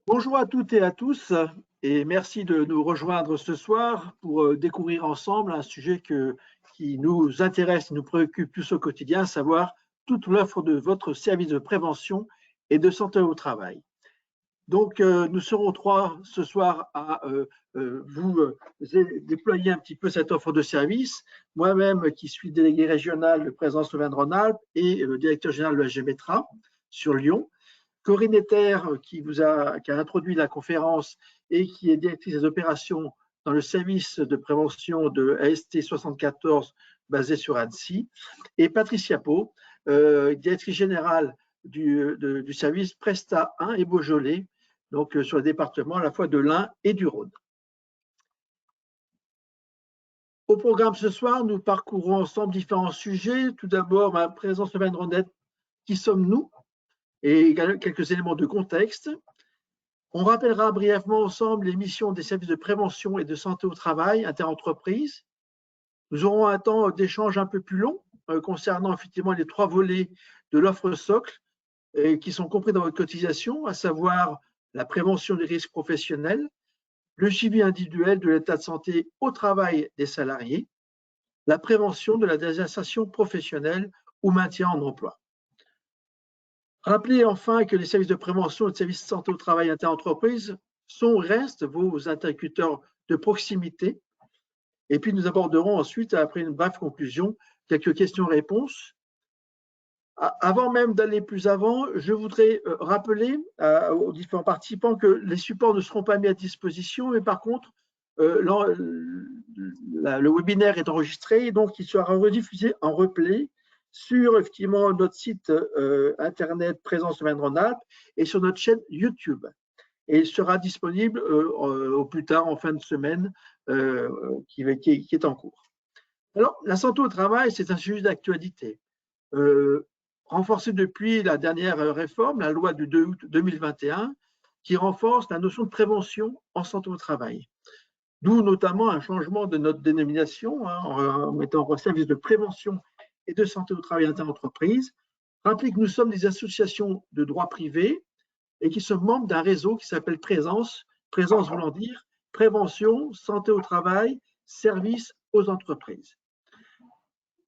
Bonjour à toutes et à tous et merci de nous rejoindre ce soir pour découvrir ensemble un sujet qui nous intéresse et nous préoccupe tous au quotidien, à savoir toute l'offre de votre service de prévention et de santé au travail. Donc, nous serons trois ce soir à vous déployer un petit peu cette offre de service. Moi-même, qui suis délégué régional de Présence Auvergne-Rhône-Alpes et directeur général de la GEMETRA sur Lyon. Corinne Ether, qui a introduit la conférence et qui est directrice des opérations dans le service de prévention de AST 74 basé sur Annecy, et Patricia Pau, directrice générale du service Presta 1 et Beaujolais, donc sur le département à la fois de l'Ain et du Rhône. Au programme ce soir, nous parcourons ensemble différents sujets. Tout d'abord, ma présence Auvergne-Rhône-Alpes, qui sommes-nous? Et quelques éléments de contexte. On rappellera brièvement ensemble les missions des services de prévention et de santé au travail interentreprises. Nous aurons un temps d'échange un peu plus long concernant effectivement les trois volets de l'offre socle qui sont compris dans votre cotisation, à savoir la prévention des risques professionnels, le suivi individuel de l'état de santé au travail des salariés, la prévention de la désinsertion professionnelle ou maintien en emploi. Rappelez enfin que les services de prévention et de services de santé au travail interentreprises restent vos interlocuteurs de proximité. Et puis nous aborderons ensuite, après une brève conclusion, quelques questions-réponses. Avant même d'aller plus avant, je voudrais rappeler aux différents participants que les supports ne seront pas mis à disposition, mais par contre, le webinaire est enregistré, et donc il sera rediffusé en replay sur effectivement notre site internet Présence Auvergne-Rhône-Alpes et sur notre chaîne YouTube. Et il sera disponible au plus tard en fin de semaine qui est en cours. Alors, la santé au travail, c'est un sujet d'actualité. Renforcé depuis la dernière réforme, la loi du 2 août 2021, qui renforce la notion de prévention en santé au travail. D'où notamment un changement de notre dénomination en mettant en service de prévention et de santé au travail interentreprises. Rappelez que nous sommes des associations de droit privé et qui sommes membres d'un réseau qui s'appelle Présence. Présence voulant dire prévention, santé au travail, service aux entreprises.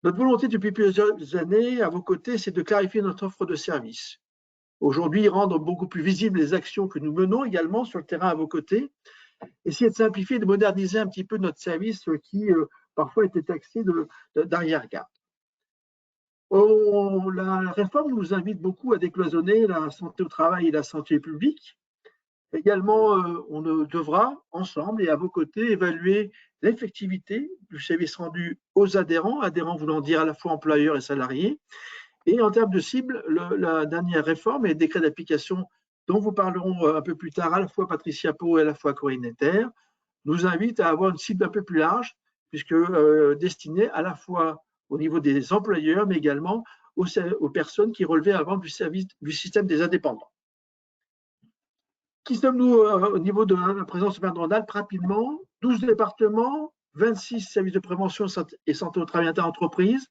Notre volonté depuis plusieurs années à vos côtés, c'est de clarifier notre offre de services. Aujourd'hui, rendre beaucoup plus visibles les actions que nous menons également sur le terrain à vos côtés, essayer de simplifier, de moderniser un petit peu notre service qui parfois était taxé d'arrière-garde. La réforme nous invite beaucoup à décloisonner la santé au travail et la santé publique. Également, on devra ensemble et à vos côtés évaluer l'effectivité du service rendu aux adhérents, adhérents voulant dire à la fois employeurs et salariés. Et en termes de cible, la dernière réforme et le décret d'application dont vous parlerons un peu plus tard, à la fois Patricia Pau et à la fois Corinne Ether, nous invite à avoir une cible un peu plus large, puisque destinée à la fois au niveau des employeurs, mais également aux personnes qui relevaient avant du système des indépendants. Qui sommes-nous au niveau de la présence Auvergne-Rhône-Alpes? Rapidement, 12 départements, 26 services de prévention et santé au travail interentreprises.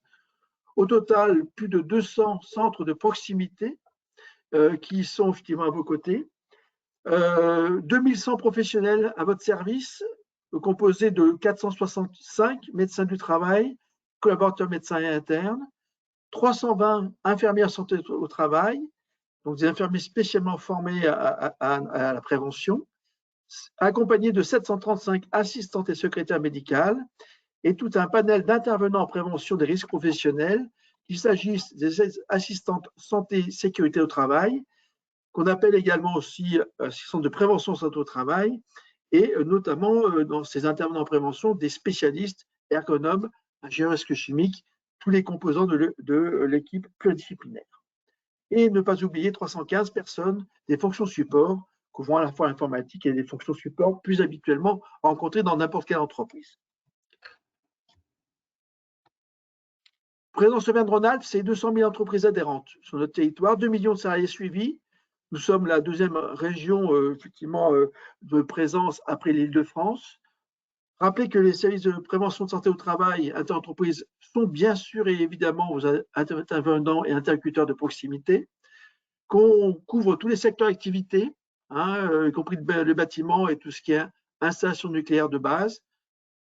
Au total, plus de 200 centres de proximité qui sont effectivement à vos côtés. 2100 professionnels à votre service, composés de 465 médecins du travail, collaborateurs médecins et internes, 320 infirmières santé au travail, donc des infirmiers spécialement formés à la prévention, accompagnés de 735 assistantes et secrétaires médicales, et tout un panel d'intervenants en prévention des risques professionnels, qu'il s'agisse des assistantes santé sécurité au travail, qu'on appelle également aussi assistantes de prévention santé au travail, et notamment dans ces intervenants en prévention, des spécialistes, ergonomes, ingénieurs chimiques, tous les composants de l'équipe pluridisciplinaire. Et ne pas oublier 315 personnes des fonctions support, couvrant à la fois l'informatique et des fonctions support plus habituellement rencontrées dans n'importe quelle entreprise. Présence Auvergne-Rhône-Alpes, c'est 200 000 entreprises adhérentes sur notre territoire, 2 millions de salariés suivis. Nous sommes la deuxième région effectivement de présence après l'Île-de-France. Rappelez que les services de prévention de santé au travail interentreprises sont bien sûr et évidemment aux intervenants et interlocuteurs de proximité, qu'on couvre tous les secteurs d'activité, y compris le bâtiment et tout ce qui est installation nucléaire de base.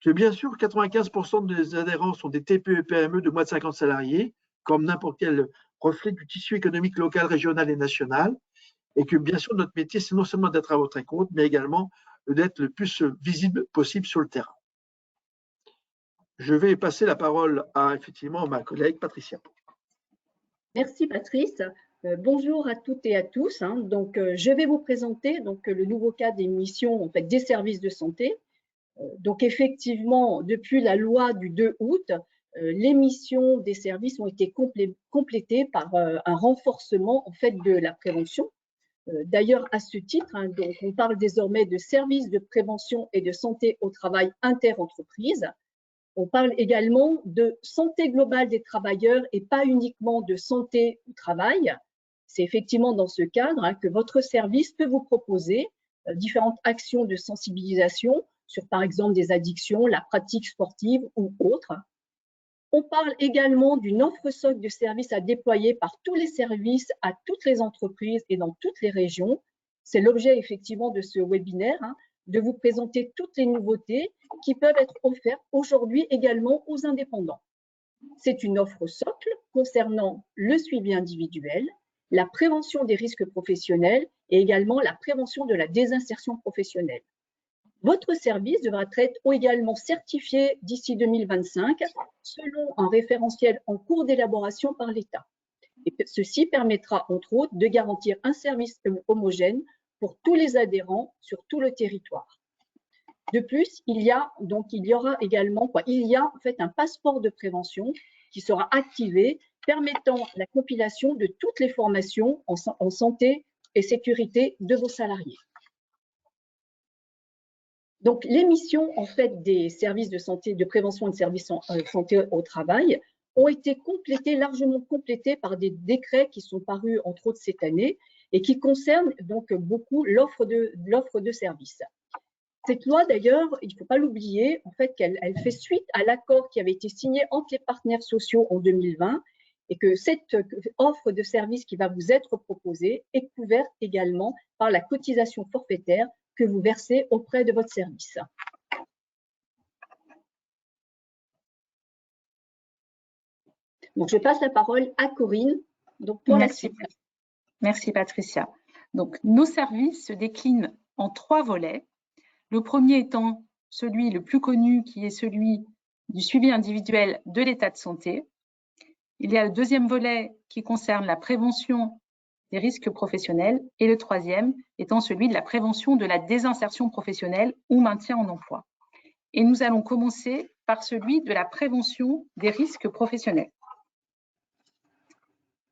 Que bien sûr, 95% des adhérents sont des TPE et PME de moins de 50 salariés, comme n'importe quel reflet du tissu économique local, régional et national. Et que bien sûr, notre métier, c'est non seulement d'être à votre compte, mais également d'être le plus visible possible sur le terrain. Je vais passer la parole à effectivement ma collègue Patricia. Merci Patrice. Bonjour à toutes et à tous. Donc, je vais vous présenter le nouveau cadre des missions en fait, des services de santé. Donc, effectivement, depuis la loi du 2 août, les missions des services ont été complétées par un renforcement en fait, de la prévention. D'ailleurs, à ce titre, donc, on parle désormais de services de prévention et de santé au travail inter-entreprise. On parle également de santé globale des travailleurs et pas uniquement de santé au travail. C'est effectivement dans ce cadre que votre service peut vous proposer différentes actions de sensibilisation sur, par exemple, des addictions, la pratique sportive ou autres. On parle également d'une offre socle de services à déployer par tous les services à toutes les entreprises et dans toutes les régions. C'est l'objet effectivement de ce webinaire, de vous présenter toutes les nouveautés qui peuvent être offertes aujourd'hui également aux indépendants. C'est une offre socle concernant le suivi individuel, la prévention des risques professionnels et également la prévention de la désinsertion professionnelle. Votre service devra être également certifié d'ici 2025 selon un référentiel en cours d'élaboration par l'État. Et ceci permettra entre autres de garantir un service homogène pour tous les adhérents sur tout le territoire. De plus, il y a en fait un passeport de prévention qui sera activé permettant la compilation de toutes les formations en santé et sécurité de vos salariés. Donc, les missions en fait des services de santé, de prévention et de services de santé au travail ont été largement complétées par des décrets qui sont parus entre autres cette année et qui concernent donc beaucoup l'offre de services. Cette loi, d'ailleurs, il ne faut pas l'oublier, en fait, qu'elle fait suite à l'accord qui avait été signé entre les partenaires sociaux en 2020 et que cette offre de services qui va vous être proposée est couverte également par la cotisation forfaitaire que vous versez auprès de votre service. Donc, je passe la parole à Corinne. Donc, pour la suite. Merci Patricia. Donc, nos services se déclinent en 3 volets. Le premier étant celui le plus connu, qui est celui du suivi individuel de l'état de santé. Il y a le deuxième volet qui concerne la prévention des risques professionnels et le troisième étant celui de la prévention de la désinsertion professionnelle ou maintien en emploi. Et nous allons commencer par celui de la prévention des risques professionnels.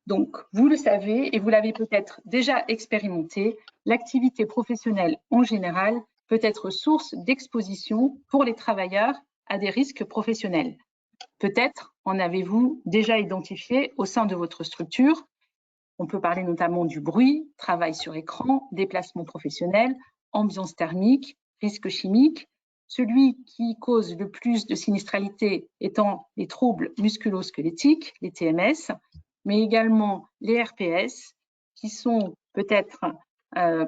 Donc, vous le savez et vous l'avez peut-être déjà expérimenté, l'activité professionnelle en général peut être source d'exposition pour les travailleurs à des risques professionnels. Peut-être en avez-vous déjà identifié au sein de votre structure. On peut parler notamment du bruit, travail sur écran, déplacement professionnel, ambiance thermique, risque chimique. Celui qui cause le plus de sinistralité étant les troubles musculo-squelettiques, les TMS, mais également les RPS, qui sont peut-être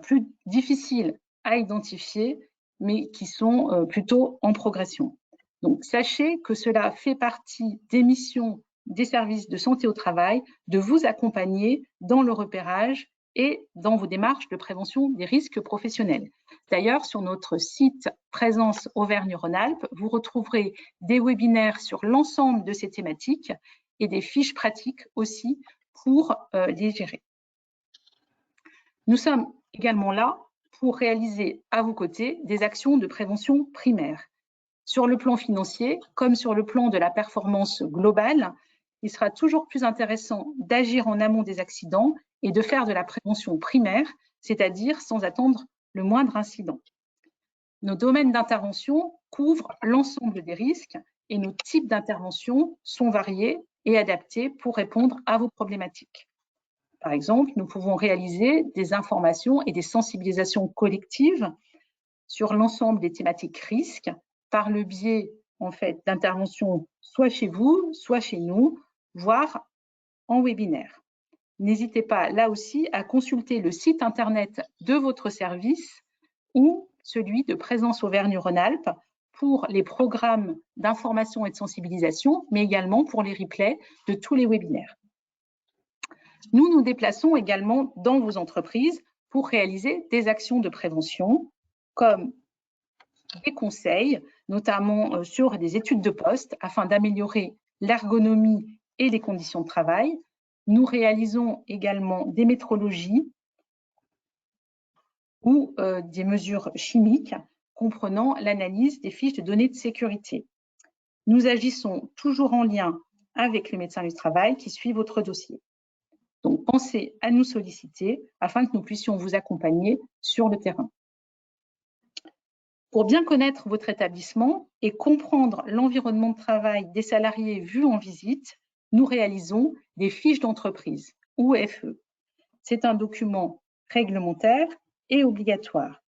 plus difficiles à identifier, mais qui sont plutôt en progression. Donc, sachez que cela fait partie des missions des services de santé au travail de vous accompagner dans le repérage et dans vos démarches de prévention des risques professionnels. D'ailleurs, sur notre site Présence Auvergne-Rhône-Alpes, vous retrouverez des webinaires sur l'ensemble de ces thématiques et des fiches pratiques aussi pour les gérer. Nous sommes également là pour réaliser à vos côtés des actions de prévention primaire. Sur le plan financier, comme sur le plan de la performance globale, il sera toujours plus intéressant d'agir en amont des accidents et de faire de la prévention primaire, c'est-à-dire sans attendre le moindre incident. Nos domaines d'intervention couvrent l'ensemble des risques et nos types d'intervention sont variés et adaptés pour répondre à vos problématiques. Par exemple, nous pouvons réaliser des informations et des sensibilisations collectives sur l'ensemble des thématiques risques par le biais en fait, d'interventions soit chez vous, soit chez nous, voire en webinaire. n'hésitez pas là aussi à consulter le site internet de votre service ou celui de Présence Auvergne-Rhône-Alpes pour les programmes d'information et de sensibilisation, mais également pour les replays de tous les webinaires. Nous nous déplaçons également dans vos entreprises pour réaliser des actions de prévention, comme des conseils, notamment sur des études de poste, afin d'améliorer l'ergonomie et les conditions de travail. Nous réalisons également des métrologies ou des mesures chimiques comprenant l'analyse des fiches de données de sécurité. Nous agissons toujours en lien avec le médecin du travail qui suit votre dossier. Donc, pensez à nous solliciter afin que nous puissions vous accompagner sur le terrain. Pour bien connaître votre établissement et comprendre l'environnement de travail des salariés vus en visite, nous réalisons des fiches d'entreprise, ou FE. C'est un document réglementaire et obligatoire.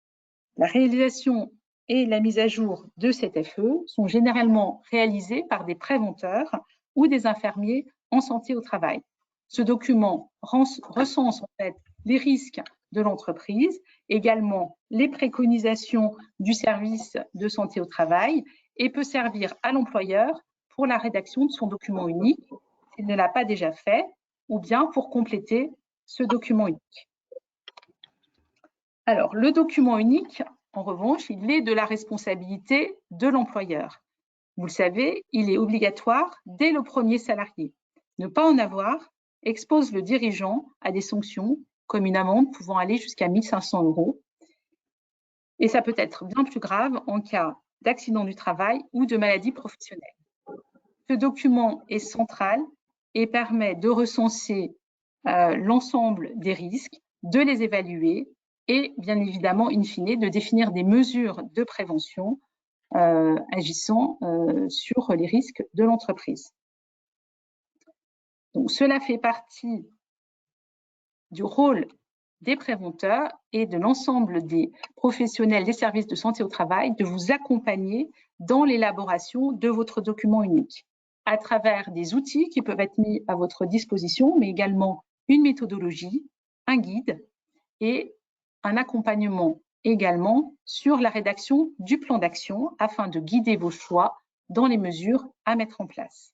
La réalisation et la mise à jour de cette FE sont généralement réalisées par des préventeurs ou des infirmiers en santé au travail. Ce document recense en fait les risques de l'entreprise, également les préconisations du service de santé au travail et peut servir à l'employeur pour la rédaction de son document unique s'il ne l'a pas déjà fait ou bien pour compléter ce document unique. Alors, le document unique, en revanche, il est de la responsabilité de l'employeur. Vous le savez, il est obligatoire dès le premier salarié. Ne pas en avoir expose le dirigeant à des sanctions, comme une amende pouvant aller jusqu'à 1 500 €. Et ça peut être bien plus grave en cas d'accident du travail ou de maladie professionnelle. Ce document est central et permet de recenser l'ensemble des risques, de les évaluer et bien évidemment, in fine, de définir des mesures de prévention agissant sur les risques de l'entreprise. Donc, cela fait partie du rôle des préventeurs et de l'ensemble des professionnels des services de santé au travail de vous accompagner dans l'élaboration de votre document unique à travers des outils qui peuvent être mis à votre disposition, mais également une méthodologie, un guide et un accompagnement également sur la rédaction du plan d'action afin de guider vos choix dans les mesures à mettre en place.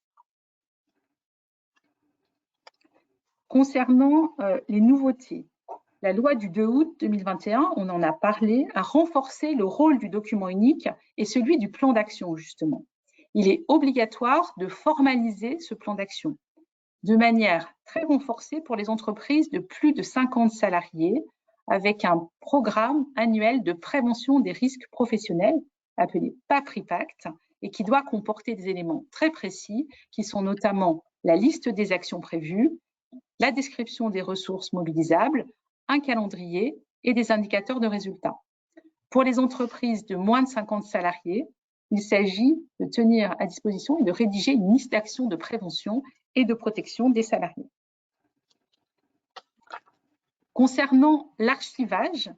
Concernant les nouveautés, la loi du 2 août 2021, on en a parlé, a renforcé le rôle du document unique et celui du plan d'action, justement. Il est obligatoire de formaliser ce plan d'action de manière très renforcée pour les entreprises de plus de 50 salariés avec un programme annuel de prévention des risques professionnels appelé PAPRIPACT et qui doit comporter des éléments très précis qui sont notamment la liste des actions prévues, la description des ressources mobilisables, un calendrier et des indicateurs de résultats. Pour les entreprises de moins de 50 salariés, il s'agit de tenir à disposition et de rédiger une liste d'actions de prévention et de protection des salariés. Concernant l'archivage,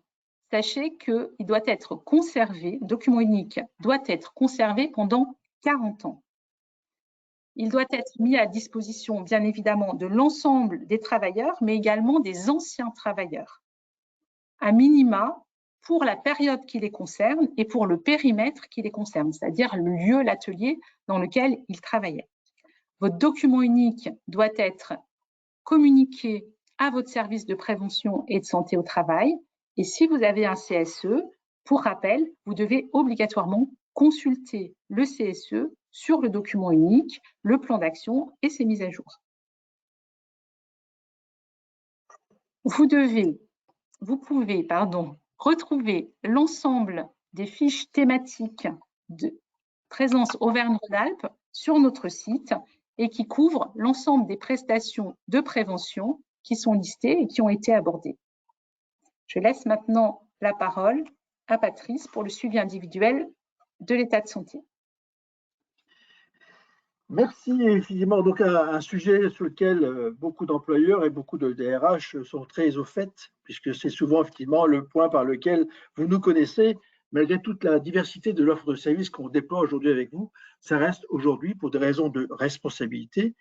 sachez qu'il doit être conservé, le document unique doit être conservé pendant 40 ans. Il doit être mis à disposition, bien évidemment, de l'ensemble des travailleurs, mais également des anciens travailleurs. À minima, pour la période qui les concerne et pour le périmètre qui les concerne, c'est-à-dire le lieu, l'atelier dans lequel ils travaillaient. Votre document unique doit être communiqué à votre service de prévention et de santé au travail. Et si vous avez un CSE, pour rappel, vous devez obligatoirement consulter le CSE sur le document unique, le plan d'action et ses mises à jour. Vous pouvez retrouver l'ensemble des fiches thématiques de Présence Auvergne-Rhône-Alpes sur notre site et qui couvrent l'ensemble des prestations de prévention qui sont listées et qui ont été abordées. Je laisse maintenant la parole à Patrice pour le suivi individuel de l'état de santé. Merci infiniment. Donc, un sujet sur lequel beaucoup d'employeurs et beaucoup de DRH sont très au fait, puisque c'est souvent effectivement le point par lequel vous nous connaissez, malgré toute la diversité de l'offre de services qu'on déploie aujourd'hui avec vous, ça reste aujourd'hui, pour des raisons de responsabilité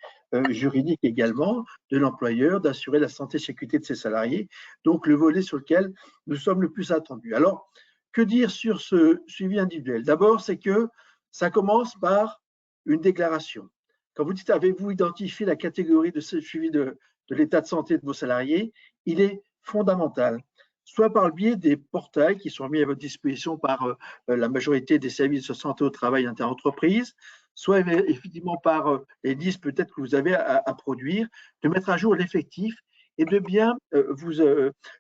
juridique également, de l'employeur, d'assurer la santé et sécurité de ses salariés, donc le volet sur lequel nous sommes le plus attendus. Alors, que dire sur ce suivi individuel? D'abord, c'est que ça commence par une déclaration. Quand vous dites avez-vous identifié la catégorie de ce suivi de l'état de santé de vos salariés, il est fondamental, soit par le biais des portails qui sont mis à votre disposition par la majorité des services de santé au travail interentreprise, soit effectivement par les listes peut-être que vous avez à produire, de mettre à jour l'effectif et de bien vous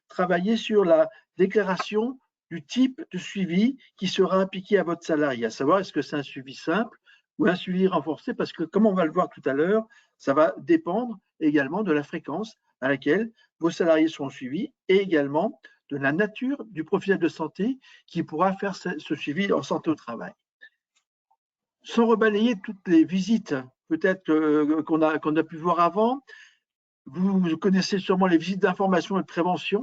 travailler sur la déclaration du type de suivi qui sera appliqué à votre salarié, à savoir est-ce que c'est un suivi simple ou un suivi renforcé, parce que comme on va le voir tout à l'heure, ça va dépendre également de la fréquence à laquelle vos salariés seront suivis et également de la nature du professionnel de santé qui pourra faire ce suivi en santé au travail. Sans rebalayer toutes les visites, peut-être qu'on a pu voir avant, vous connaissez sûrement les visites d'information et de prévention,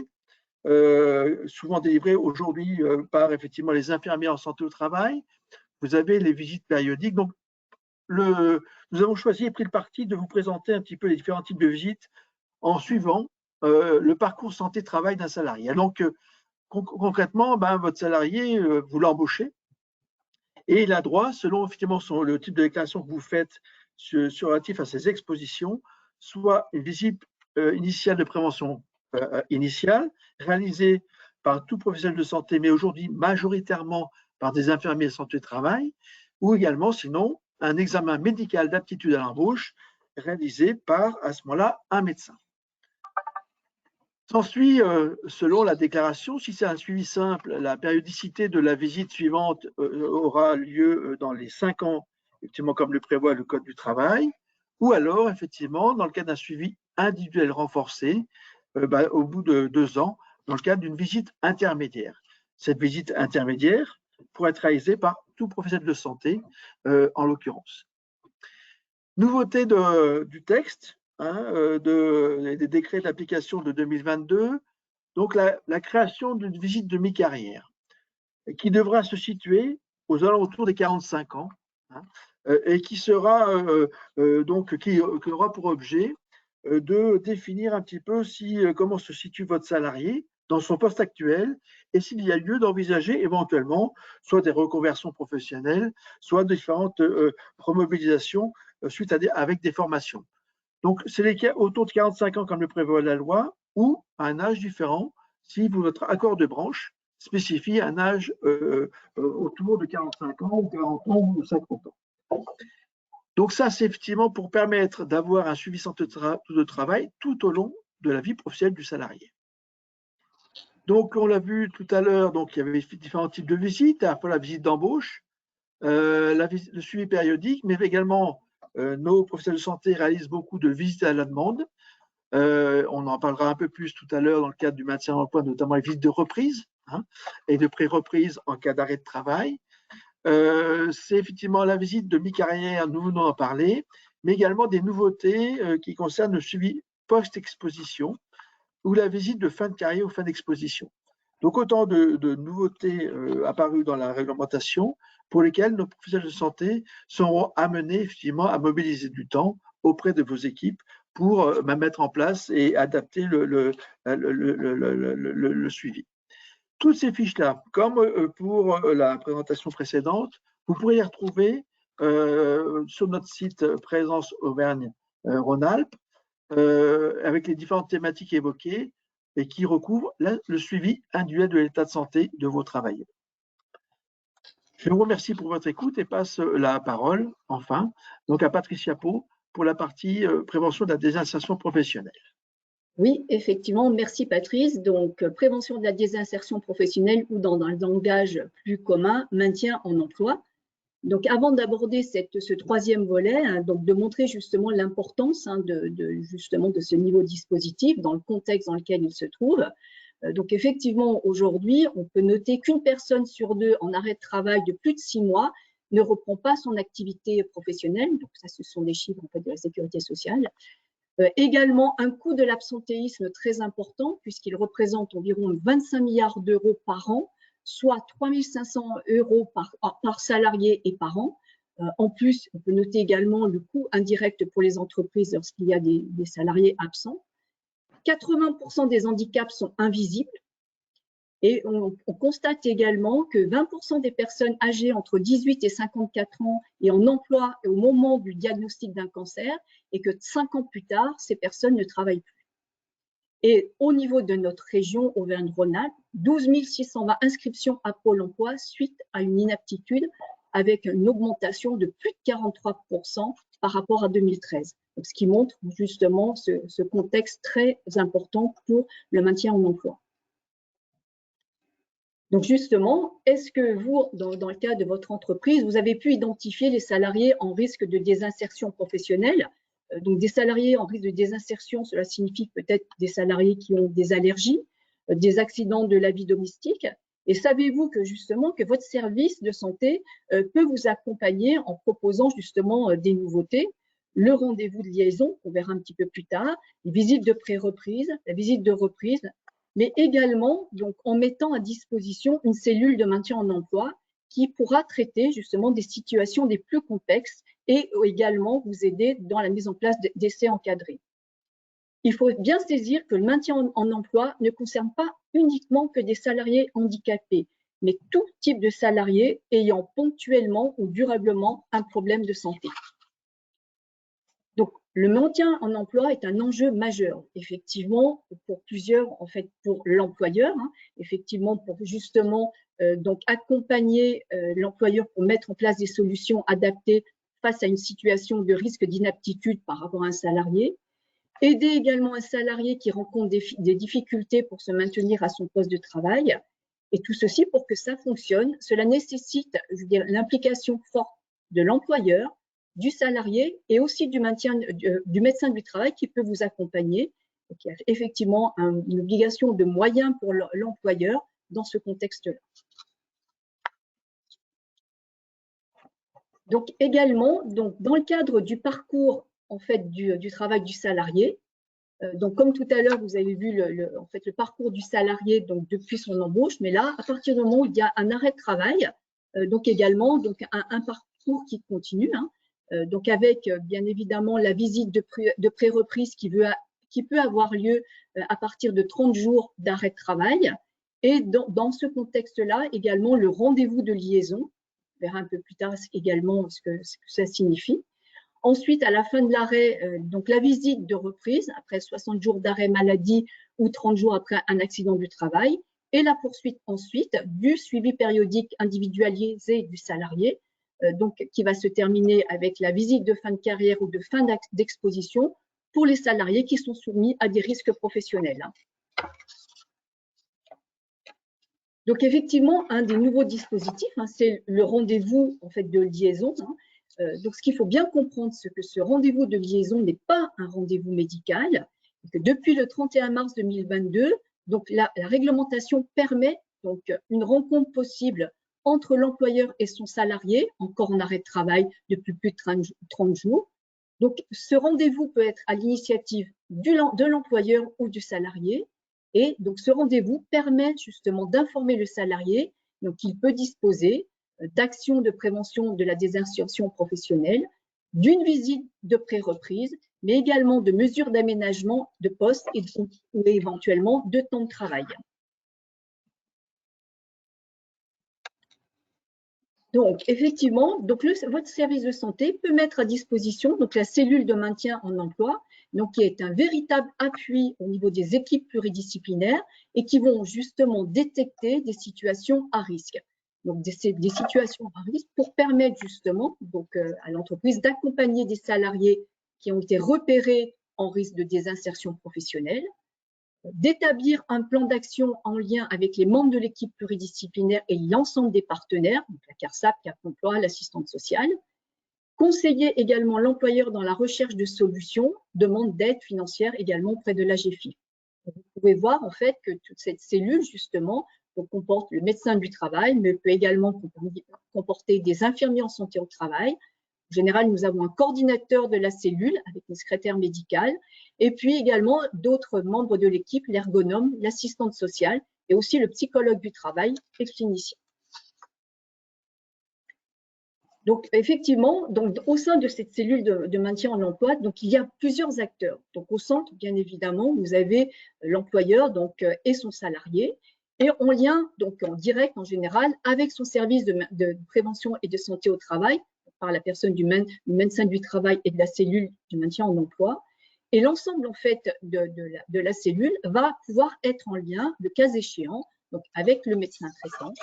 souvent délivrées aujourd'hui par effectivement les infirmiers en santé au travail. Vous avez les visites périodiques. Donc, nous avons choisi et pris le parti de vous présenter un petit peu les différents types de visites en suivant le parcours santé-travail d'un salarié. Donc, concrètement, votre salarié, vous l'embauchez et il a droit, selon effectivement le type de déclaration que vous faites relatif à ses expositions, soit une visite initiale de prévention initiale, réalisée par tout professionnel de santé, mais aujourd'hui majoritairement par des infirmiers de santé de travail, ou également, sinon, un examen médical d'aptitude à l'embauche réalisé par, à ce moment-là, un médecin. S'ensuit, selon la déclaration, si c'est un suivi simple, la périodicité de la visite suivante aura lieu dans les 5 ans, effectivement comme le prévoit le Code du travail, ou alors, effectivement, dans le cadre d'un suivi individuel renforcé, au bout de 2 ans, dans le cadre d'une visite intermédiaire. Cette visite intermédiaire pourrait être réalisée par tout professionnel de santé, en l'occurrence. Nouveauté du texte, des décrets d'application de 2022, donc la création d'une visite de mi-carrière qui devra se situer aux alentours des 45 ans et qui sera qui aura pour objet de définir un petit peu comment se situe votre salarié dans son poste actuel et s'il y a lieu d'envisager éventuellement soit des reconversions professionnelles, soit différentes remobilisations suite avec des formations. Donc, c'est autour de 45 ans comme le prévoit la loi ou à un âge différent si votre accord de branche spécifie un âge autour de 45 ans ou 40 ans ou 50 ans. Donc ça, c'est effectivement pour permettre d'avoir un suivi santé de travail tout au long de la vie professionnelle du salarié. Donc, on l'a vu tout à l'heure, donc il y avait différents types de visites, à la fois la visite d'embauche, le suivi périodique, mais également nos professionnels de santé réalisent beaucoup de visites à la demande. On en parlera un peu plus tout à l'heure dans le cadre du maintien en emploi, notamment les visites de reprise et de pré-reprise en cas d'arrêt de travail. C'est effectivement la visite de mi-carrière, nous venons d'en parler, mais également des nouveautés qui concernent le suivi post-exposition ou la visite de fin de carrière ou fin d'exposition. Donc, autant de nouveautés apparues dans la réglementation pour lesquelles nos professionnels de santé seront amenés effectivement à mobiliser du temps auprès de vos équipes pour mettre en place et adapter le suivi. Toutes ces fiches-là, comme pour la présentation précédente, vous pourrez les retrouver sur notre site Présence Auvergne-Rhône-Alpes avec les différentes thématiques évoquées et qui recouvrent le suivi individuel de l'état de santé de vos travailleurs. Je vous remercie pour votre écoute et passe la parole, enfin, donc à Patricia Pau pour la partie prévention de la désinsertion professionnelle. Oui, effectivement, merci Patrice. Donc, prévention de la désinsertion professionnelle ou dans un langage plus commun, maintien en emploi. Donc, avant d'aborder ce troisième volet, donc de montrer justement l'importance justement de ce niveau dispositif dans le contexte dans lequel il se trouve. Donc, effectivement, aujourd'hui, on peut noter qu'une personne sur 2 en arrêt de travail de plus de 6 mois ne reprend pas son activité professionnelle. Donc, ça, ce sont des chiffres en fait, de la sécurité sociale. Également, un coût de l'absentéisme très important puisqu'il représente environ 25 milliards d'euros par an soit 3 500 € par salarié et par an. En plus, on peut noter également le coût indirect pour les entreprises lorsqu'il y a des salariés absents. 80% des handicaps sont invisibles. Et on constate également que 20% des personnes âgées entre 18 et 54 ans et en emploi au moment du diagnostic d'un cancer, et que 5 ans plus tard, ces personnes ne travaillent plus. Et au niveau de notre région Auvergne-Rhône-Alpes, 12 620 inscriptions à Pôle emploi suite à une inaptitude, avec une augmentation de plus de 43% par rapport à 2013. Donc, ce qui montre justement ce contexte très important pour le maintien en emploi. Donc justement, est-ce que vous, dans le cas de votre entreprise, vous avez pu identifier les salariés en risque de désinsertion professionnelle? Donc des salariés en risque de désinsertion, cela signifie peut-être des salariés qui ont des allergies, des accidents de la vie domestique. Et savez-vous que justement que votre service de santé peut vous accompagner en proposant justement des nouveautés, le rendez-vous de liaison, on verra un petit peu plus tard, les visites de pré-reprise, la visite de reprise, mais également donc, en mettant à disposition une cellule de maintien en emploi qui pourra traiter justement des situations les plus complexes et également vous aider dans la mise en place d'essais encadrés. Il faut bien saisir que le maintien en emploi ne concerne pas uniquement que des salariés handicapés, mais tout type de salariés ayant ponctuellement ou durablement un problème de santé. Donc, le maintien en emploi est un enjeu majeur, effectivement, pour plusieurs, en fait, pour l'employeur, effectivement, pour justement donc accompagner l'employeur pour mettre en place des solutions adaptées face à une situation de risque d'inaptitude par rapport à un salarié, aider également un salarié qui rencontre des difficultés pour se maintenir à son poste de travail, et tout ceci pour que ça fonctionne, cela nécessite, je veux dire, l'implication forte de l'employeur, du salarié et aussi du médecin du travail qui peut vous accompagner, et qui a effectivement une obligation de moyens pour l'employeur dans ce contexte-là. Donc également, donc, dans le cadre du parcours en fait, du travail du salarié, donc comme tout à l'heure, vous avez vu en fait, le parcours du salarié donc, depuis son embauche, mais là, à partir du moment où il y a un arrêt de travail, donc également donc, un parcours qui continue, donc avec bien évidemment la visite de pré-reprise qui peut avoir lieu à partir de 30 jours d'arrêt de travail. Et dans ce contexte-là, également le rendez-vous de liaison. On verra un peu plus tard également ce que ça signifie. Ensuite, à la fin de l'arrêt, donc la visite de reprise, après 60 jours d'arrêt maladie ou 30 jours après un accident du travail. Et la poursuite ensuite du suivi périodique individualisé du salarié, donc, qui va se terminer avec la visite de fin de carrière ou de fin d'exposition pour les salariés qui sont soumis à des risques professionnels. Donc, effectivement, un des nouveaux dispositifs, c'est le rendez-vous en fait, de liaison. Donc, ce qu'il faut bien comprendre, c'est que ce rendez-vous de liaison n'est pas un rendez-vous médical, et que depuis le 31 mars 2022, donc, la réglementation permet donc, une rencontre possible entre l'employeur et son salarié, encore en arrêt de travail depuis plus de 30 jours. Donc, ce rendez-vous peut être à l'initiative de l'employeur ou du salarié. Et donc, ce rendez-vous permet justement d'informer le salarié qu'il peut disposer d'actions de prévention de la désinsertion professionnelle, d'une visite de pré-reprise, mais également de mesures d'aménagement de poste et éventuellement de temps de travail. Donc, effectivement, donc votre service de santé peut mettre à disposition donc, la cellule de maintien en emploi, donc, qui est un véritable appui au niveau des équipes pluridisciplinaires et qui vont justement détecter des situations à risque. Donc, des situations à risque pour permettre justement donc, à l'entreprise d'accompagner des salariés qui ont été repérés en risque de désinsertion professionnelle, d'établir un plan d'action en lien avec les membres de l'équipe pluridisciplinaire et l'ensemble des partenaires, donc la CARSAT, Cap Emploi, l'assistante sociale, conseiller également l'employeur dans la recherche de solutions, demande d'aide financière également auprès de l'AGFIP. Vous pouvez voir en fait que toute cette cellule justement comporte le médecin du travail, mais peut également comporter des infirmiers en santé au travail. En général, nous avons un coordinateur de la cellule avec une secrétaire médicale et puis également d'autres membres de l'équipe, l'ergonome, l'assistante sociale, et aussi le psychologue du travail et clinicien. Donc, effectivement, donc, au sein de cette cellule de maintien en emploi, donc, il y a plusieurs acteurs. Donc, au centre, bien évidemment, vous avez l'employeur et son salarié, et en lien, donc en direct en général, avec son service de prévention et de santé au travail, par la personne du médecin du travail et de la cellule du maintien en emploi. Et l'ensemble, en fait, de la cellule va pouvoir être en lien, le cas échéant, donc, avec le médecin traitant,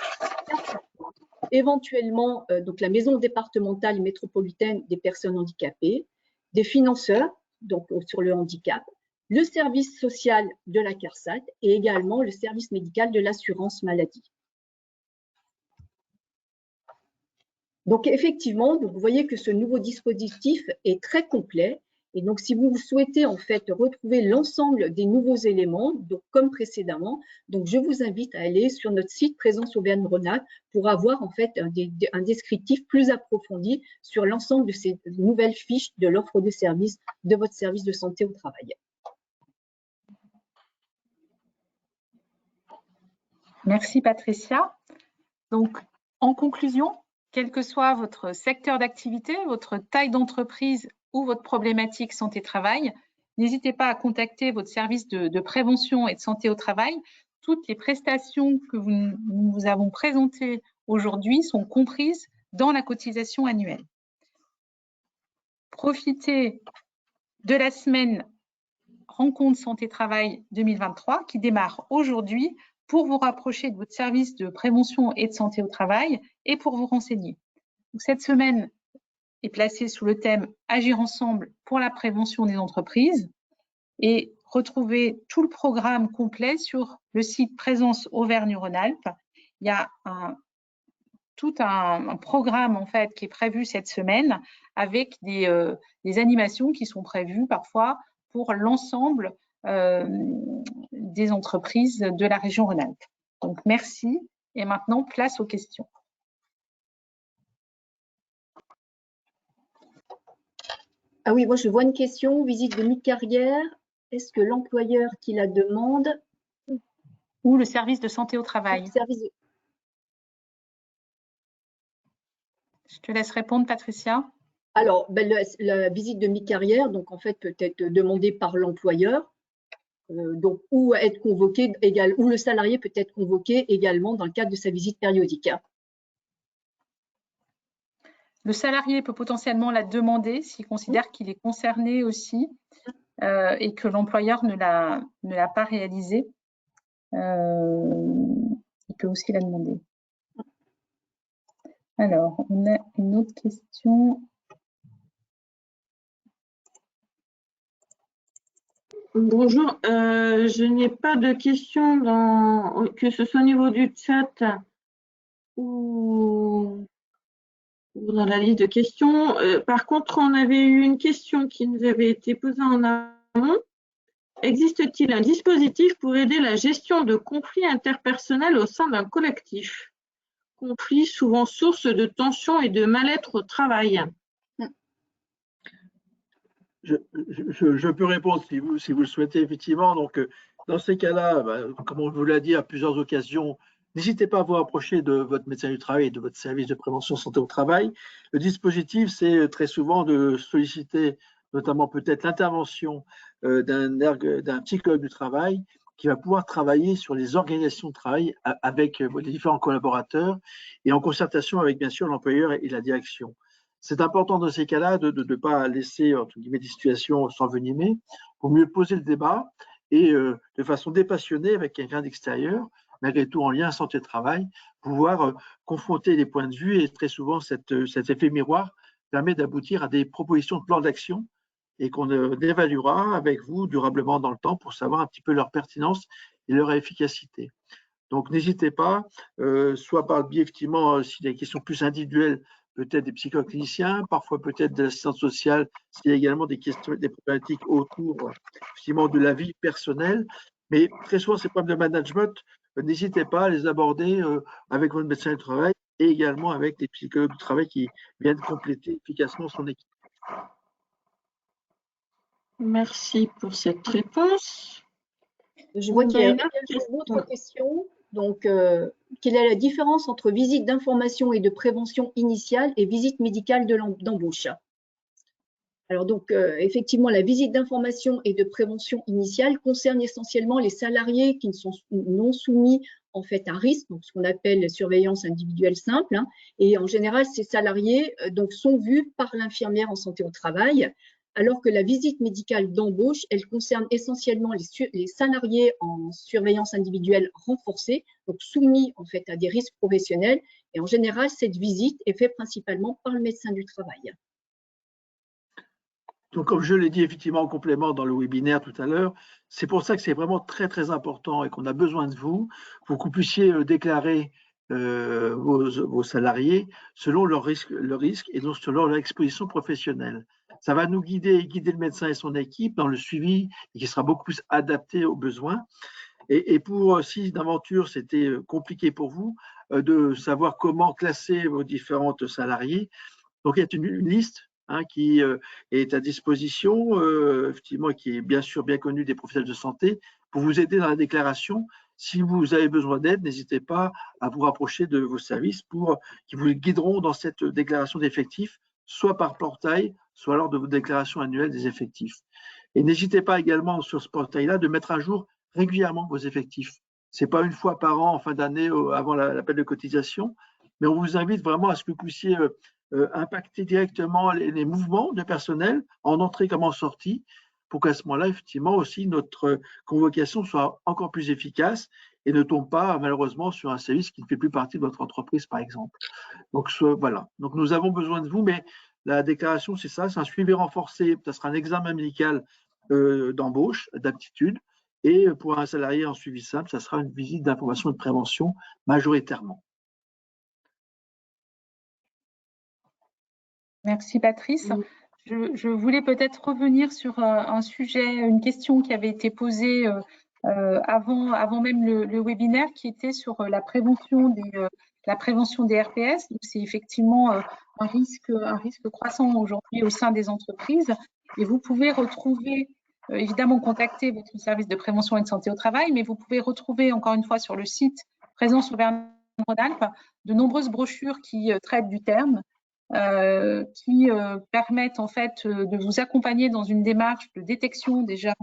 éventuellement donc la maison départementale et métropolitaine des personnes handicapées, des financeurs donc sur le handicap, le service social de la CARSAT et également le service médical de l'assurance maladie. Donc effectivement, vous voyez que ce nouveau dispositif est très complet. Et donc, si vous souhaitez en fait retrouver l'ensemble des nouveaux éléments, donc comme précédemment, donc je vous invite à aller sur notre site Présence Auvergne-Rhône-Alpes pour avoir en fait un descriptif plus approfondi sur l'ensemble de ces nouvelles fiches de l'offre de service de votre service de santé au travail. Merci Patricia. Donc, en conclusion, quel que soit votre secteur d'activité, votre taille d'entreprise ou votre problématique santé-travail, n'hésitez pas à contacter votre service de prévention et de santé au travail. Toutes les prestations que nous vous avons présentées aujourd'hui sont comprises dans la cotisation annuelle. Profitez de la semaine Rencontre Santé-Travail 2023 qui démarre aujourd'hui pour vous rapprocher de votre service de prévention et de santé au travail et pour vous renseigner. Donc, cette semaine est placée sous le thème « Agir ensemble pour la prévention des entreprises » et retrouvez tout le programme complet sur le site Présence Auvergne-Rhône-Alpes. Il y a tout un programme en fait qui est prévu cette semaine avec des animations qui sont prévues parfois pour l'ensemble des entreprises de la région Rhône-Alpes. Donc merci et maintenant place aux questions. Ah oui, moi je vois une question, visite de mi-carrière, est-ce que l'employeur qui la demande ou le service de santé au travail? Je te laisse répondre, Patricia. Alors, la visite de mi-carrière, donc en fait, peut être demandée par l'employeur, donc ou être convoqué ou le salarié peut être convoqué également dans le cadre de sa visite périodique. Le salarié peut potentiellement la demander s'il considère qu'il est concerné aussi et que l'employeur ne l'a pas réalisé. Il peut aussi la demander. Alors, on a une autre question. Bonjour, je n'ai pas de questions que ce soit au niveau du chat ou dans la liste de questions. Par contre, on avait eu une question qui nous avait été posée en amont. Existe-t-il un dispositif pour aider la gestion de conflits interpersonnels au sein d'un collectif? Conflits souvent source de tensions et de mal-être au travail. Je peux répondre si vous le souhaitez, effectivement. Donc, dans ces cas-là, comme on vous l'a dit à plusieurs occasions, n'hésitez pas à vous rapprocher de votre médecin du travail et de votre service de prévention santé au travail. Le dispositif, c'est très souvent de solliciter notamment peut-être l'intervention d'un psychologue du travail qui va pouvoir travailler sur les organisations de travail avec les différents collaborateurs et en concertation avec, bien sûr, l'employeur et la direction. C'est important dans ces cas-là de ne pas laisser entre guillemets, des situations s'envenimer, pour mieux poser le débat et de façon dépassionnée avec quelqu'un d'extérieur, malgré tout en lien santé-travail, pouvoir confronter les points de vue et très souvent cet effet miroir permet d'aboutir à des propositions de plan d'action et qu'on évaluera avec vous durablement dans le temps pour savoir un petit peu leur pertinence et leur efficacité. Donc n'hésitez pas, soit par le biais effectivement, s'il y a des questions plus individuelles, peut-être des psychologues cliniciens, parfois peut-être de l'assistance sociale, s'il y a également des questions, des problématiques autour effectivement de la vie personnelle. Mais très souvent, ces problèmes de management, n'hésitez pas à les aborder avec votre médecin du travail et également avec les psychologues du travail qui viennent compléter efficacement son équipe. Merci pour cette réponse. Je vois qu'il y a une autre question. Donc, quelle est la différence entre visite d'information et de prévention initiale et visite médicale d'embauche? Alors donc, effectivement, la visite d'information et de prévention initiale concerne essentiellement les salariés qui ne sont non soumis en fait à risque, donc ce qu'on appelle surveillance individuelle simple. Hein, et en général, ces salariés donc sont vus par l'infirmière en santé au travail, alors que la visite médicale d'embauche, elle concerne essentiellement les salariés en surveillance individuelle renforcée, donc soumis en fait à des risques professionnels. Et en général, cette visite est faite principalement par le médecin du travail. Donc, comme je l'ai dit effectivement en complément dans le webinaire tout à l'heure, c'est pour ça que c'est vraiment très, très important et qu'on a besoin de vous pour que vous puissiez déclarer vos salariés selon leur risque et donc selon leur exposition professionnelle. Ça va nous guider le médecin et son équipe dans le suivi et qui sera beaucoup plus adapté aux besoins. Et pour si d'aventure c'était compliqué pour vous de savoir comment classer vos différentes salariés, donc il y a une liste qui est à disposition, effectivement, qui est bien sûr bien connue des professionnels de santé pour vous aider dans la déclaration. Si vous avez besoin d'aide, n'hésitez pas à vous rapprocher de vos services qui vous guideront dans cette déclaration d'effectifs, soit par portail, soit lors de vos déclarations annuelles des effectifs. Et n'hésitez pas également sur ce portail-là de mettre à jour régulièrement vos effectifs. Ce n'est pas une fois par an en fin d'année avant l'appel de cotisation, mais on vous invite vraiment à ce que vous puissiez impacter directement les mouvements de personnel en entrée comme en sortie pour qu'à ce moment-là, effectivement, aussi notre convocation soit encore plus efficace et ne tombe pas malheureusement sur un service qui ne fait plus partie de votre entreprise, par exemple. Donc voilà. Donc nous avons besoin de vous, mais la déclaration, c'est ça, c'est un suivi renforcé, ça sera un examen médical d'embauche, d'aptitude, et pour un salarié en suivi simple, ça sera une visite d'information et de prévention majoritairement. Merci Patrice. Je voulais peut-être revenir sur un sujet, une question qui avait été posée avant même le webinaire, qui était sur la prévention des RPS. C'est effectivement un risque croissant aujourd'hui au sein des entreprises. Et vous pouvez retrouver, évidemment, contacter votre service de prévention et de santé au travail, mais vous pouvez retrouver encore une fois sur le site Présence Auvergne-Rhône-Alpes de nombreuses brochures qui traitent du terme, qui permettent en fait de vous accompagner dans une démarche de détection déjà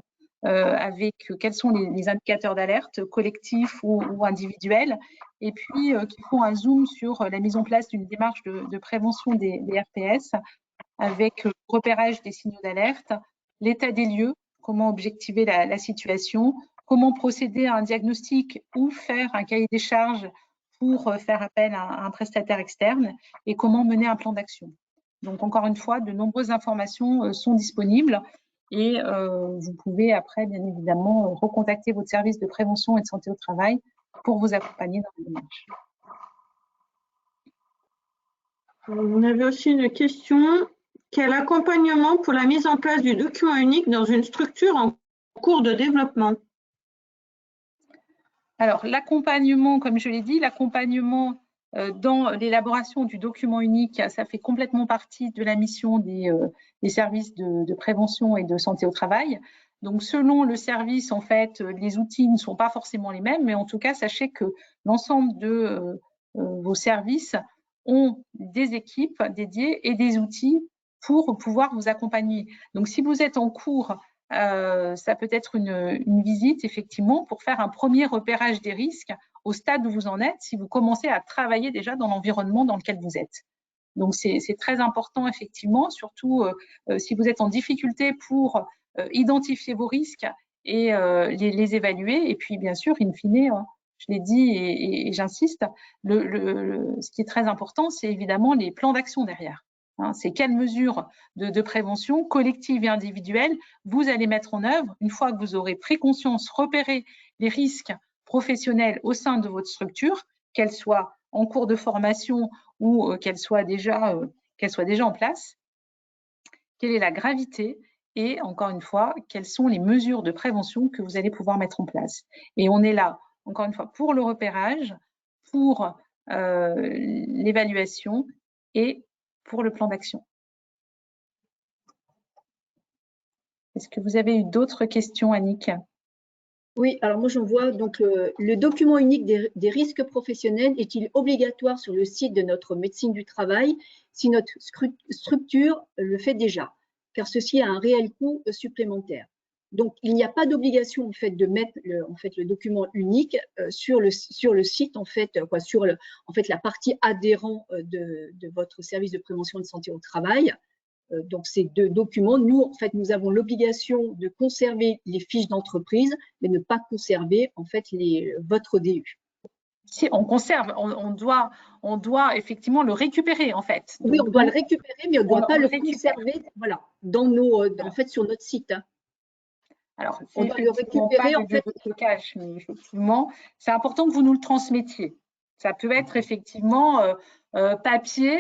avec quels sont les indicateurs d'alerte collectifs ou individuels, et puis qui font un zoom sur la mise en place d'une démarche de prévention des RPS avec le repérage des signaux d'alerte, l'état des lieux, comment objectiver la situation, comment procéder à un diagnostic ou faire un cahier des charges pour faire appel à un prestataire externe et comment mener un plan d'action. Donc, encore une fois, de nombreuses informations sont disponibles et vous pouvez après, bien évidemment, recontacter votre service de prévention et de santé au travail pour vous accompagner dans la démarche. On avait aussi une question. Quel accompagnement pour la mise en place du document unique dans une structure en cours de développement? Alors, l'accompagnement, comme je l'ai dit, l'accompagnement dans l'élaboration du document unique, ça fait complètement partie de la mission des services de prévention et de santé au travail. Donc, selon le service, en fait, les outils ne sont pas forcément les mêmes, mais en tout cas, sachez que l'ensemble de vos services ont des équipes dédiées et des outils pour pouvoir vous accompagner. Donc, si vous êtes en cours, ça peut être une visite, effectivement, pour faire un premier repérage des risques au stade où vous en êtes, si vous commencez à travailler déjà dans l'environnement dans lequel vous êtes. Donc, c'est très important, effectivement, surtout si vous êtes en difficulté pour identifier vos risques et les évaluer. Et puis, bien sûr, in fine, je l'ai dit et j'insiste, ce qui est très important, c'est évidemment les plans d'action derrière. C'est quelles mesures de prévention collective et individuelle vous allez mettre en œuvre une fois que vous aurez pris conscience, repéré les risques professionnels au sein de votre structure, qu'elles soient en cours de formation ou qu'elles soient déjà en place. Quelle est la gravité et, encore une fois, quelles sont les mesures de prévention que vous allez pouvoir mettre en place. Et on est là, encore une fois, pour le repérage, pour l'évaluation et pour le plan d'action. Est-ce que vous avez eu d'autres questions, Annick? Oui, alors moi j'en vois, donc le document unique des risques professionnels est-il obligatoire sur le site de notre médecine du travail si notre structure le fait déjà, car ceci a un réel coût supplémentaire. Donc il n'y a pas d'obligation en fait de mettre le document unique sur le site en fait, sur la partie adhérent de votre service de prévention de santé au travail. Donc, ces deux documents, nous, en fait, nous avons l'obligation de conserver les fiches d'entreprise, mais ne pas conserver, en fait, votre DU. Si on conserve, on doit effectivement le récupérer, en fait. Oui, on doit le récupérer, mais on ne doit pas le conserver, voilà, en fait, sur notre site. Alors, on doit le récupérer, en fait. De stockage, mais effectivement, c'est important que vous nous le transmettiez. Ça peut être effectivement papier,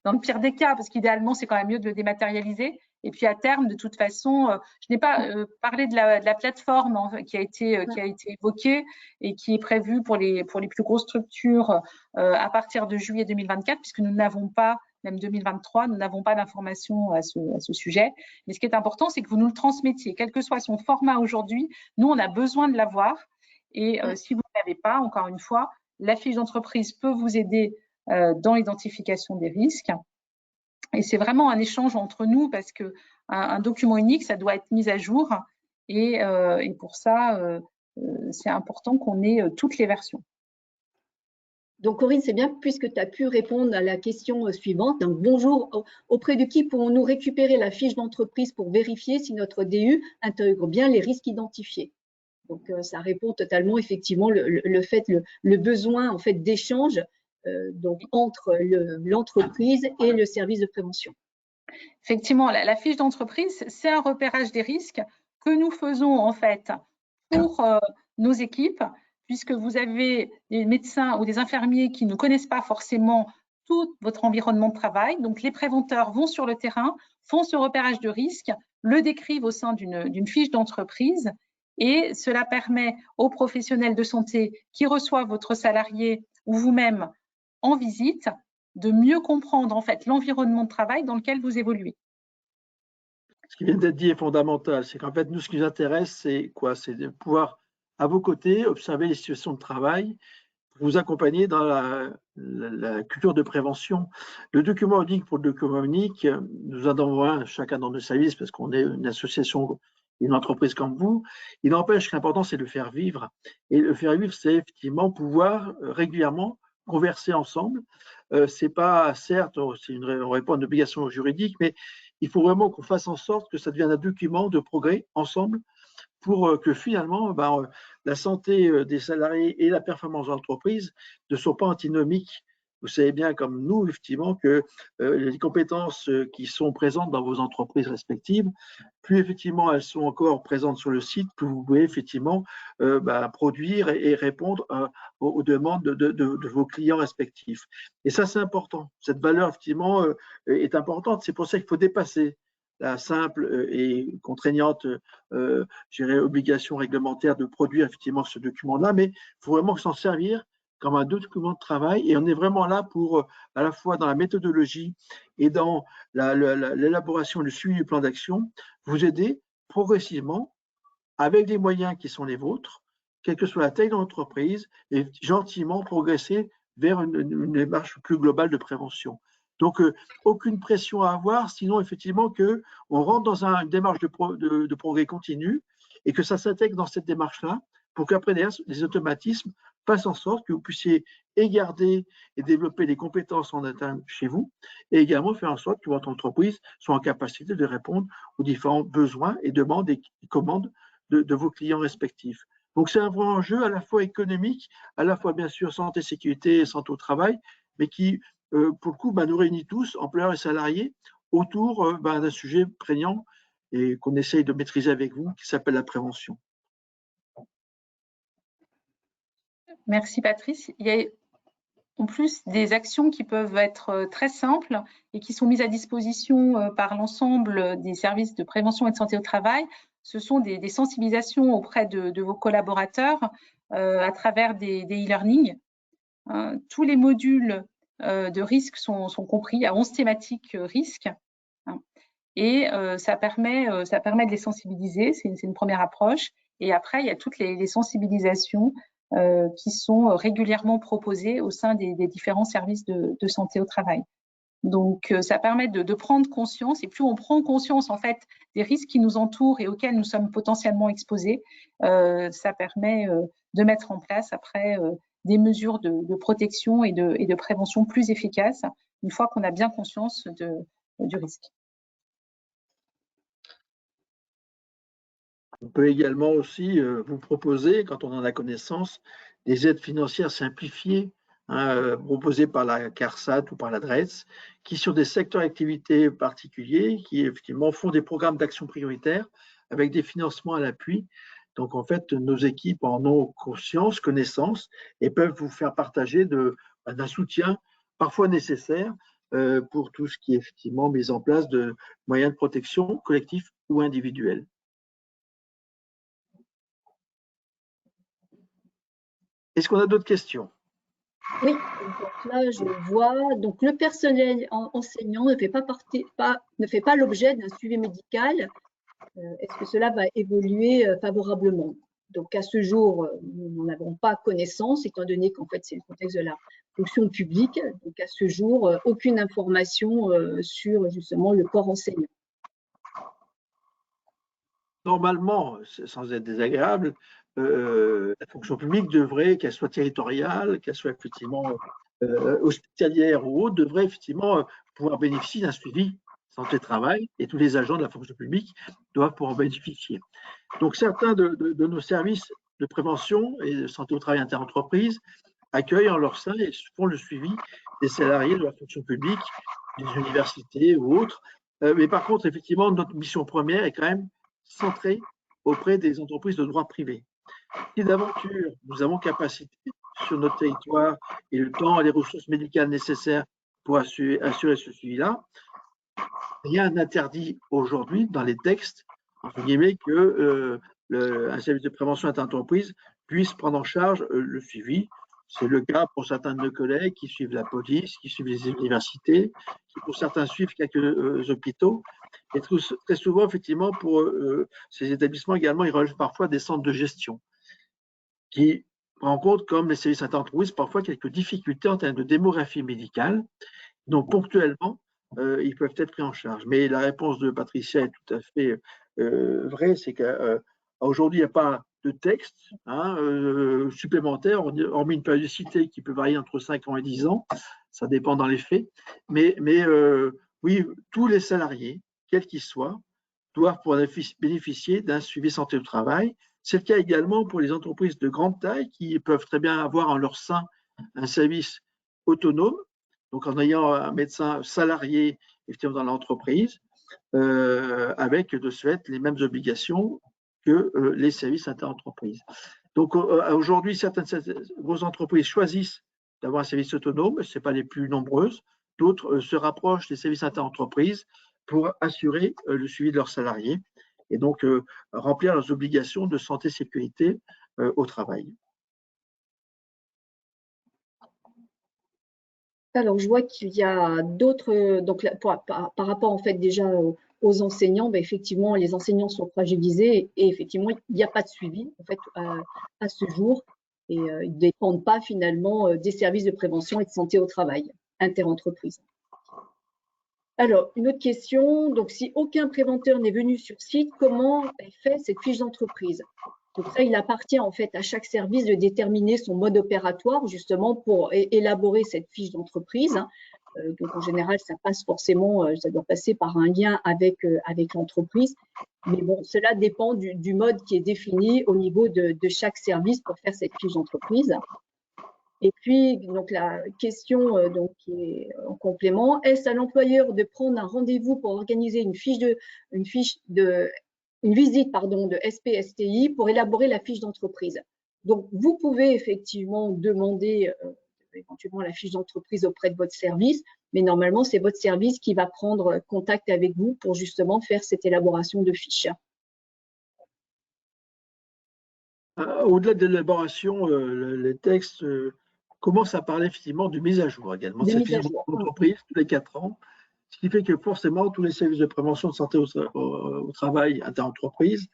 dans le pire des cas, parce qu'idéalement, c'est quand même mieux de le dématérialiser. Et puis à terme, de toute façon, je n'ai pas parlé de la plateforme qui a été évoquée et qui est prévue pour les plus grosses structures à partir de juillet 2024, puisque nous n'avons pas, même 2023, nous n'avons pas d'informations à ce sujet. Mais ce qui est important, c'est que vous nous le transmettiez, quel que soit son format aujourd'hui. Nous, on a besoin de l'avoir. Et si vous ne l'avez pas, encore une fois, la fiche d'entreprise peut vous aider dans l'identification des risques. Et c'est vraiment un échange entre nous parce qu'un document unique, ça doit être mis à jour. Et pour ça, c'est important qu'on ait toutes les versions. Donc, Corinne, c'est bien puisque tu as pu répondre à la question suivante. Donc, bonjour, auprès de qui pourrons-nous récupérer la fiche d'entreprise pour vérifier si notre DU intègre bien les risques identifiés? Donc, ça répond totalement, effectivement, le besoin en fait, d'échange donc, entre l'entreprise et le service de prévention. Effectivement, la fiche d'entreprise, c'est un repérage des risques que nous faisons en fait pour nos équipes, puisque vous avez des médecins ou des infirmiers qui ne connaissent pas forcément tout votre environnement de travail. Donc, les préventeurs vont sur le terrain, font ce repérage de risques, le décrivent au sein d'une fiche d'entreprise et cela permet aux professionnels de santé qui reçoivent votre salarié ou vous-même en visite de mieux comprendre en fait l'environnement de travail dans lequel vous évoluez. Ce qui vient d'être dit est fondamental, c'est qu'en fait, nous, ce qui nous intéresse, c'est quoi? C'est de pouvoir, à vos côtés, observer les situations de travail, vous accompagner dans la culture de prévention. Le document unique pour le document unique, nous en avons un chacun dans nos services parce qu'on est une association, une entreprise comme vous. Il n'empêche que l'important, c'est de le faire vivre. Et le faire vivre, c'est effectivement pouvoir régulièrement converser ensemble. C'est pas, certes, on répond à une obligation juridique, mais il faut vraiment qu'on fasse en sorte que ça devienne un document de progrès ensemble pour que finalement, la santé des salariés et la performance de l'entreprise ne soient pas antinomiques. Vous savez bien, comme nous, effectivement, que les compétences qui sont présentes dans vos entreprises respectives, plus effectivement elles sont encore présentes sur le site, plus vous pouvez effectivement produire et répondre aux demandes de vos clients respectifs. Et ça, c'est important. Cette valeur, effectivement, est importante. C'est pour ça qu'il faut dépasser la simple et contraignante obligation réglementaire de produire effectivement ce document-là, mais il faut vraiment s'en servir comme un document de travail et on est vraiment là pour, à la fois dans la méthodologie et dans l'élaboration, le suivi du plan d'action, vous aider progressivement avec des moyens qui sont les vôtres, quelle que soit la taille de l'entreprise, et gentiment progresser vers une démarche plus globale de prévention. Donc, aucune pression à avoir, sinon effectivement qu'on rentre dans une démarche de progrès continu et que ça s'intègre dans cette démarche-là pour qu'après, les automatismes fassent en sorte que vous puissiez garder et développer les compétences en interne chez vous et également faire en sorte que votre entreprise soit en capacité de répondre aux différents besoins et demandes et commandes de vos clients respectifs. Donc, c'est un vrai enjeu à la fois économique, à la fois bien sûr santé, sécurité et santé au travail, mais qui pour le coup, nous réunit tous, employeurs et salariés, autour d'un sujet prégnant et qu'on essaye de maîtriser avec vous, qui s'appelle la prévention. Merci Patrice. Il y a en plus des actions qui peuvent être très simples et qui sont mises à disposition par l'ensemble des services de prévention et de santé au travail. Ce sont des sensibilisations auprès de vos collaborateurs à travers des e-learning. Tous les modules de risques sont compris à 11 thématiques risques et ça permet de les sensibiliser, c'est une première approche. Et après, il y a toutes les sensibilisations qui sont régulièrement proposées au sein des différents services de santé au travail. Donc, ça permet de prendre conscience, et plus on prend conscience en fait des risques qui nous entourent et auxquels nous sommes potentiellement exposés, ça permet de mettre en place après des mesures de protection et de prévention plus efficaces une fois qu'on a bien conscience du risque. On peut également aussi vous proposer, quand on en a connaissance, des aides financières simplifiées proposées par la CARSAT ou par la DREETS, qui sur des secteurs d'activité particuliers, qui effectivement font des programmes d'action prioritaires avec des financements à l'appui. Donc en fait, nos équipes en ont conscience, connaissance et peuvent vous faire partager d'un soutien parfois nécessaire pour tout ce qui est effectivement mis en place de moyens de protection collectifs ou individuels. Est-ce qu'on a d'autres questions? Oui, donc là, je vois, donc le personnel enseignant ne fait pas l'objet d'un suivi médical. Est-ce que cela va évoluer favorablement? Donc à ce jour, nous n'en avons pas connaissance, étant donné qu'en fait c'est le contexte de la fonction publique. Donc à ce jour, aucune information sur justement le corps enseignant. Normalement, sans être désagréable, la fonction publique devrait, qu'elle soit territoriale, qu'elle soit effectivement hospitalière ou autre, devrait effectivement pouvoir bénéficier d'un suivi santé-travail et tous les agents de la fonction publique doivent pouvoir en bénéficier. Donc certains de nos services de prévention et de santé au travail interentreprise accueillent en leur sein et font le suivi des salariés de la fonction publique, des universités ou autres. Mais par contre, effectivement, notre mission première est quand même centrée auprès des entreprises de droit privé. Si d'aventure nous avons capacité sur notre territoire et le temps et les ressources médicales nécessaires pour assurer ce suivi-là, rien n'interdit aujourd'hui dans les textes, entre guillemets, que un service de prévention interentreprise puisse prendre en charge le suivi. C'est le cas pour certains de nos collègues qui suivent la police, qui suivent les universités, qui pour certains suivent quelques hôpitaux. Et très souvent, effectivement, pour ces établissements également, ils relèvent parfois des centres de gestion qui rencontrent, comme les services interentreprises, parfois quelques difficultés en termes de démographie médicale. Donc, ponctuellement, ils peuvent être pris en charge. Mais la réponse de Patricia est tout à fait vraie, c'est qu'aujourd'hui, il n'y a pas de texte supplémentaire, hormis une périodicité qui peut varier entre 5 ans et 10 ans, ça dépend dans les faits. Mais oui, tous les salariés, quels qu'ils soient, doivent pouvoir bénéficier d'un suivi santé au travail. C'est le cas également pour les entreprises de grande taille qui peuvent très bien avoir en leur sein un service autonome, donc en ayant un médecin salarié effectivement dans l'entreprise, avec de ce fait les mêmes obligations que les services interentreprises. Donc aujourd'hui, certaines grosses entreprises choisissent d'avoir un service autonome, ce n'est pas les plus nombreuses, d'autres se rapprochent des services interentreprises pour assurer le suivi de leurs salariés et donc remplir leurs obligations de santé et sécurité au travail. Alors, je vois qu'il y a d'autres, donc par rapport en fait déjà aux enseignants, ben, effectivement, les enseignants sont fragilisés et effectivement, il n'y a pas de suivi en fait à ce jour et ils ne dépendent pas finalement des services de prévention et de santé au travail interentreprises. Alors, une autre question, donc si aucun préventeur n'est venu sur site, comment est faite cette fiche d'entreprise? Donc ça, il appartient en fait à chaque service de déterminer son mode opératoire justement pour élaborer cette fiche d'entreprise. Donc en général, ça passe forcément, ça doit passer par un lien avec l'entreprise. Mais bon, cela dépend du mode qui est défini au niveau de chaque service pour faire cette fiche d'entreprise. Et puis, donc la question donc, qui est en complément, est-ce à l'employeur de prendre un rendez-vous pour organiser une visite de SPSTI pour élaborer la fiche d'entreprise? Donc, vous pouvez effectivement demander éventuellement la fiche d'entreprise auprès de votre service, mais normalement, c'est votre service qui va prendre contact avec vous pour justement faire cette élaboration de fiche. Au-delà de l'élaboration, les textes commence à parler effectivement de mise à jour également de cette fiche d'entreprise tous les 4 ans, ce qui fait que forcément tous les services de prévention de santé au travail interentreprise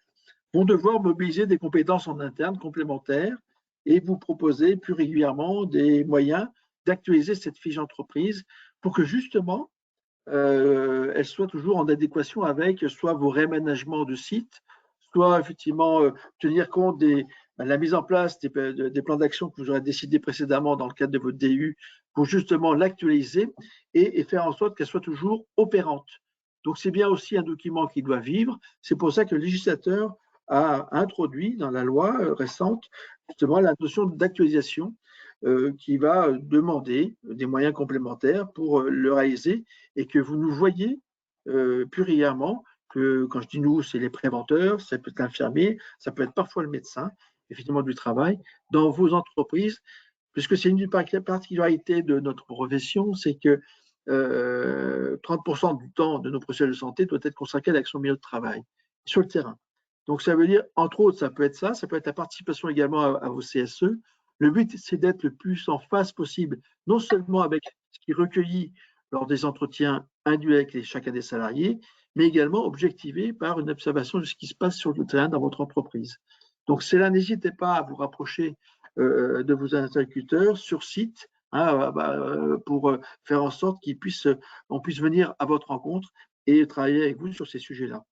vont devoir mobiliser des compétences en interne complémentaires et vous proposer plus régulièrement des moyens d'actualiser cette fiche d'entreprise pour que justement, elle soit toujours en adéquation avec soit vos réaménagements de site, soit effectivement tenir compte de la mise en place des plans d'action que vous aurez décidé précédemment dans le cadre de votre DU pour justement l'actualiser et faire en sorte qu'elle soit toujours opérante. Donc, c'est bien aussi un document qui doit vivre. C'est pour ça que le législateur a introduit dans la loi récente justement la notion d'actualisation qui va demander des moyens complémentaires pour le réaliser et que vous nous voyez plus régulièrement. Que, quand je dis nous, c'est les préventeurs, ça peut être l'infirmier, ça peut être parfois le médecin, effectivement du travail, dans vos entreprises, puisque c'est une particularité de notre profession, c'est que 30% du temps de nos professionnels de santé doit être consacré à l'action milieu de travail, sur le terrain. Donc, ça veut dire, entre autres, ça peut être ça peut être la participation également à vos CSE. Le but, c'est d'être le plus en phase possible, non seulement avec ce qui est recueilli lors des entretiens individuels avec chacun des salariés, mais également objectivé par une observation de ce qui se passe sur le terrain dans votre entreprise. Donc, c'est là, n'hésitez pas à vous rapprocher de vos interlocuteurs sur site pour faire en sorte qu'on puisse venir à votre rencontre et travailler avec vous sur ces sujets-là.